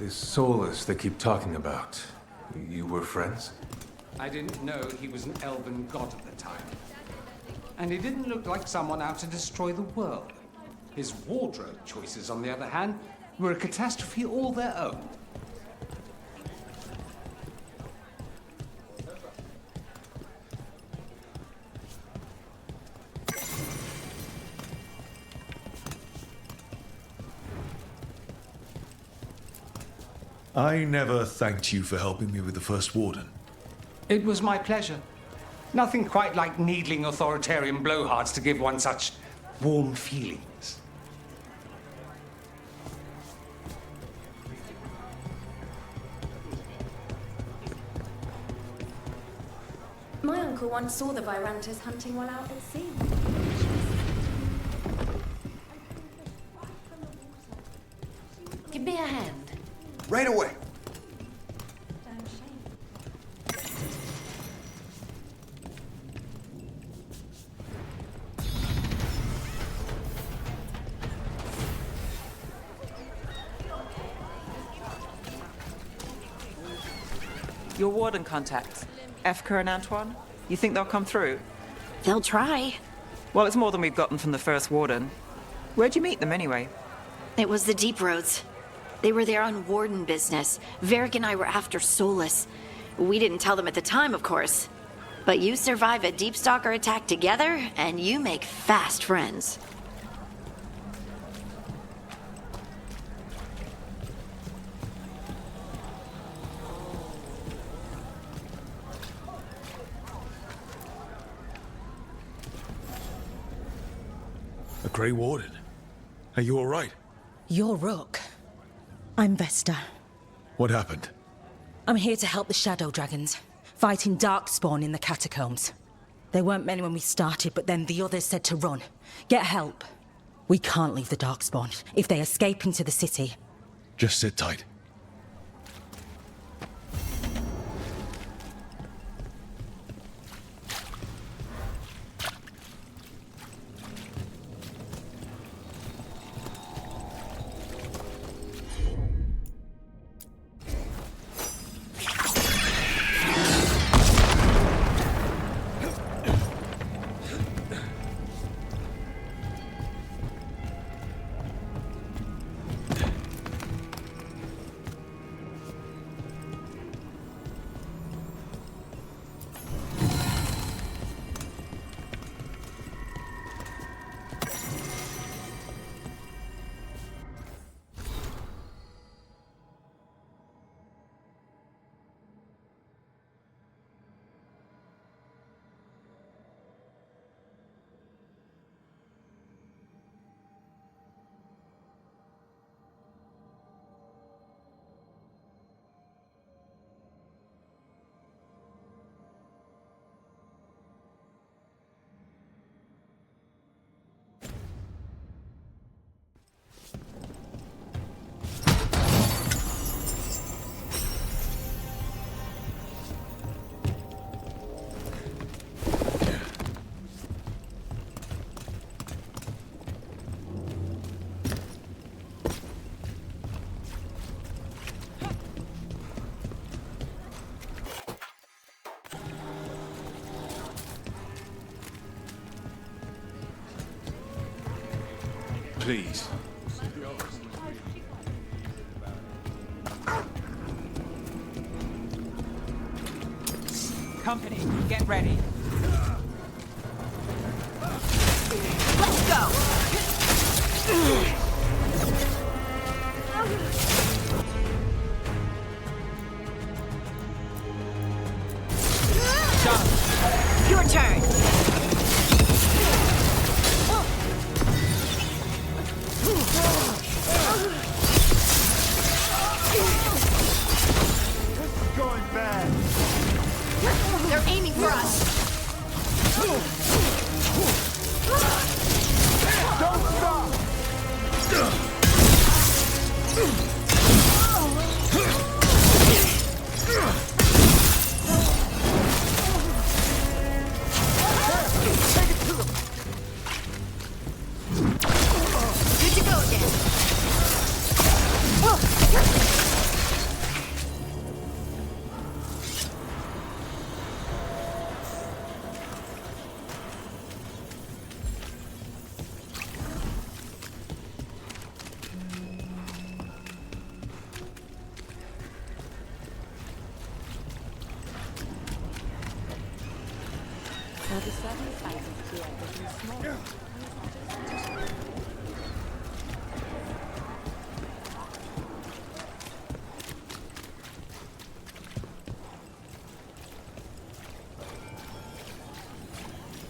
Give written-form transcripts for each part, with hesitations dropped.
This Solus they keep talking about. You were friends? I didn't know he was an elven god at the time. And he didn't look like someone out to destroy the world. His wardrobe choices, on the other hand, were a catastrophe all their own. I never thanked you for helping me with the First Warden. It was my pleasure. Nothing quite like needling authoritarian blowhards to give one such warm feelings. My uncle once saw the Virantas hunting while out at sea. Give me a hand. Right away. Your warden contacts, Efka and Antoine? You think they'll come through? They'll try. Well, it's more than we've gotten from the first warden. Where'd you meet them anyway? It was the Deep Roads. They were there on warden business. Varric and I were after Solus. We didn't tell them at the time, of course. But you survive a Deep Stalker attack together, and you make fast friends. A Grey Warden. Are you all right? You're Rook. I'm Vesta. What happened? I'm here to help the Shadow Dragons, fighting Darkspawn in the catacombs. There weren't many when we started, but then the others said to run. Get help. We can't leave the Darkspawn if they escape into the city. Just sit tight. Please. Company, get ready. Let's go! Done. Your turn. This is going bad. They're aiming for us.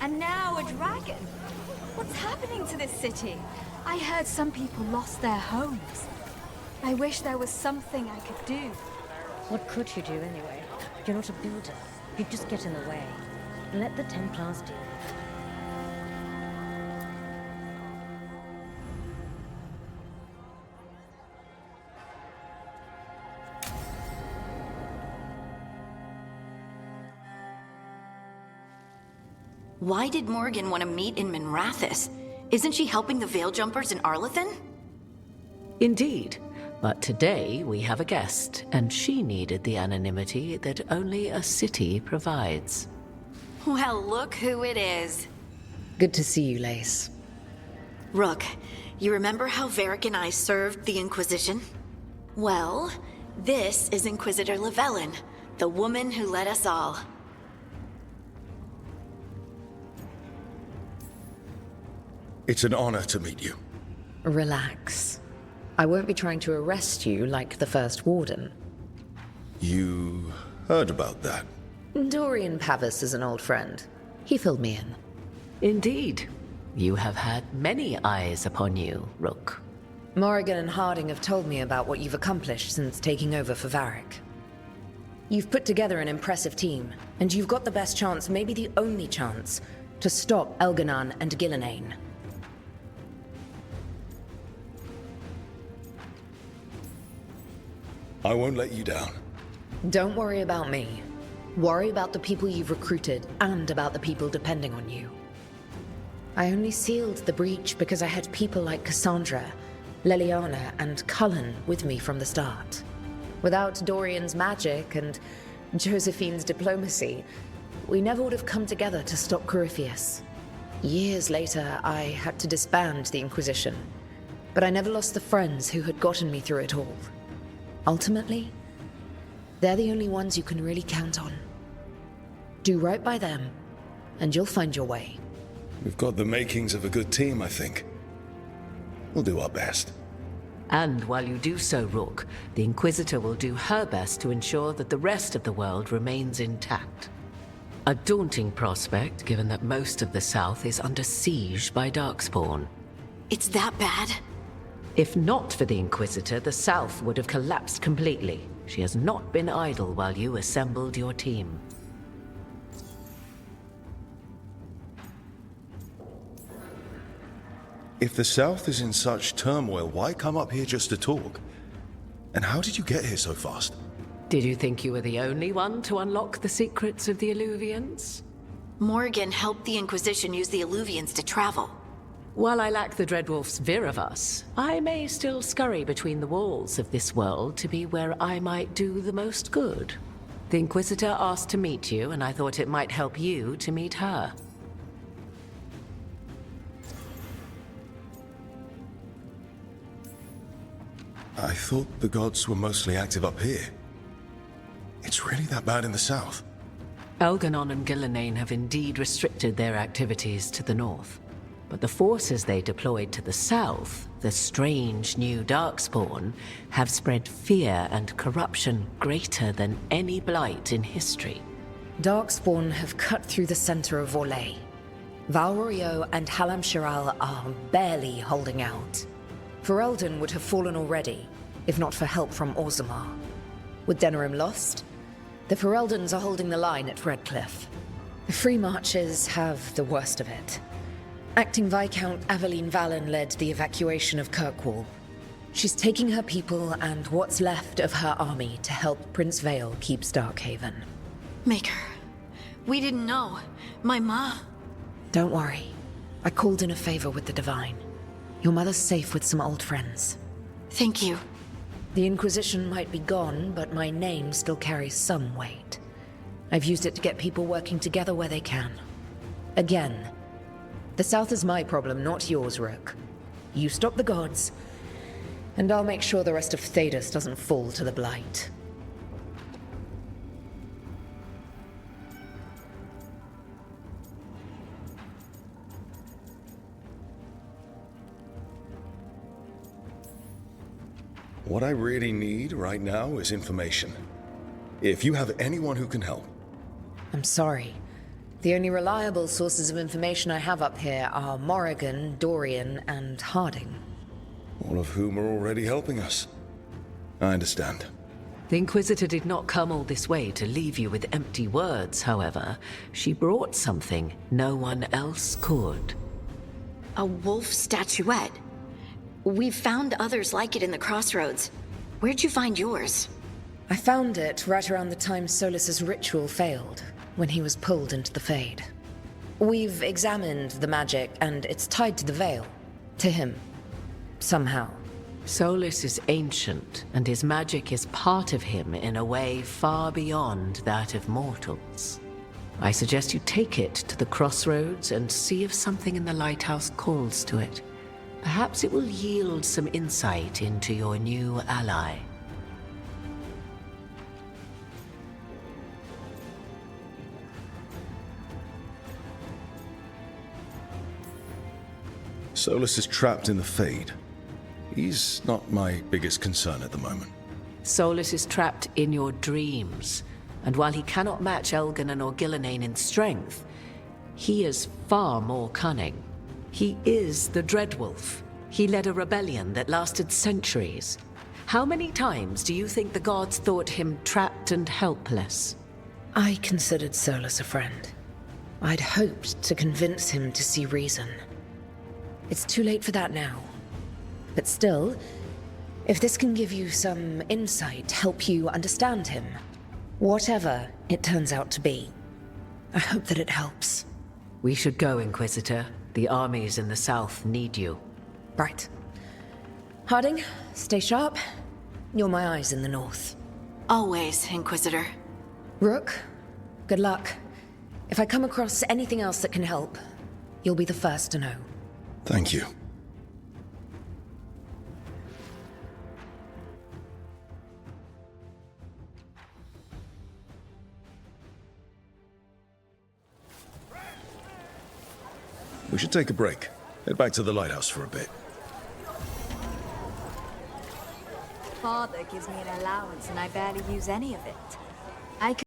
And now a dragon? What's happening to this city? I heard some people lost their homes. I wish there was something I could do. What could you do anyway? You're not a builder. You'd just get in the way. Let the Templars do it. Why did Morrigan want to meet in Minrathous? Isn't she helping the Veil Jumpers in Arlathan? Indeed. But today we have a guest, and she needed the anonymity that only a city provides. Well, look who it is. Good to see you, Lace. Rook, you remember how Varric and I served the Inquisition? Well, this is Inquisitor Llewellyn, the woman who led us all. It's an honor to meet you. Relax. I won't be trying to arrest you like the First Warden. You heard about that? Dorian Pavis is an old friend. He filled me in. Indeed. You have had many eyes upon you, Rook. Morrigan and Harding have told me about what you've accomplished since taking over for Varric. You've put together an impressive team, and you've got the best chance, maybe the only chance, to stop Elganon and Gillenane. I won't let you down. Don't worry about me. Worry about the people you've recruited, and about the people depending on you. I only sealed the breach because I had people like Cassandra, Leliana, and Cullen with me from the start. Without Dorian's magic and Josephine's diplomacy, we never would have come together to stop Corypheus. Years later, I had to disband the Inquisition, but I never lost the friends who had gotten me through it all. Ultimately, they're the only ones you can really count on. Do right by them, and you'll find your way. We've got the makings of a good team, I think. We'll do our best. And while you do so, Rook, the Inquisitor will do her best to ensure that the rest of the world remains intact. A daunting prospect, given that most of the South is under siege by Darkspawn. It's that bad? If not for the Inquisitor, the South would have collapsed completely. She has not been idle while you assembled your team. If the South is in such turmoil, why come up here just to talk? And how did you get here so fast? Did you think you were the only one to unlock the secrets of the Illuvians? Morrigan helped the Inquisition use the Illuvians to travel. While I lack the Dreadwolf's Viravus, I may still scurry between the walls of this world to be where I might do the most good. The Inquisitor asked to meet you, and I thought it might help you to meet her. I thought the gods were mostly active up here. It's really that bad in the South? Elganon and Gillenane have indeed restricted their activities to the north. But the forces they deployed to the south, the strange new Darkspawn, have spread fear and corruption greater than any blight in history. Darkspawn have cut through the center of Orlais. Valrorio and Halam Shiral are barely holding out. Ferelden would have fallen already, if not for help from Orzammar. With Denerim lost, the Fereldans are holding the line at Redcliffe. The Free Marches have the worst of it. Acting Viscount Aveline Valen led the evacuation of Kirkwall. She's taking her people and what's left of her army to help Prince Vale keep Starkhaven. Maker, we didn't know. My ma... Don't worry. I called in a favor with the Divine. Your mother's safe with some old friends. Thank you. The Inquisition might be gone, but my name still carries some weight. I've used it to get people working together where they can. Again, the South is my problem, not yours, Rook. You stop the gods, and I'll make sure the rest of Thedas doesn't fall to the Blight. What I really need right now is information. If you have anyone who can help. I'm sorry. The only reliable sources of information I have up here are Morrigan, Dorian, and Harding. All of whom are already helping us. I understand. The Inquisitor did not come all this way to leave you with empty words, however. She brought something no one else could. A wolf statuette. We've found others like it in the crossroads. Where'd you find yours? I found it right around the time Solus's ritual failed, when he was pulled into the Fade. We've examined the magic, and it's tied to the Veil. To him. Somehow. Solus is ancient, and his magic is part of him in a way far beyond that of mortals. I suggest you take it to the crossroads and see if something in the lighthouse calls to it. Perhaps it will yield some insight into your new ally. Solus is trapped in the Fade. He's not my biggest concern at the moment. Solus is trapped in your dreams, and while he cannot match Elganon or Gillenane in strength, he is far more cunning. He is the Dreadwolf. He led a rebellion that lasted centuries. How many times do you think the gods thought him trapped and helpless? I considered Solus a friend. I'd hoped to convince him to see reason. It's too late for that now. But still, if this can give you some insight, help you understand him, whatever it turns out to be, I hope that it helps. We should go, Inquisitor. The armies in the south need you. Right. Harding, stay sharp. You're my eyes in the north. Always, Inquisitor. Rook, good luck. If I come across anything else that can help, you'll be the first to know. Thank you. We should take a break. Head back to the lighthouse for a bit. Father gives me an allowance and I barely use any of it. I could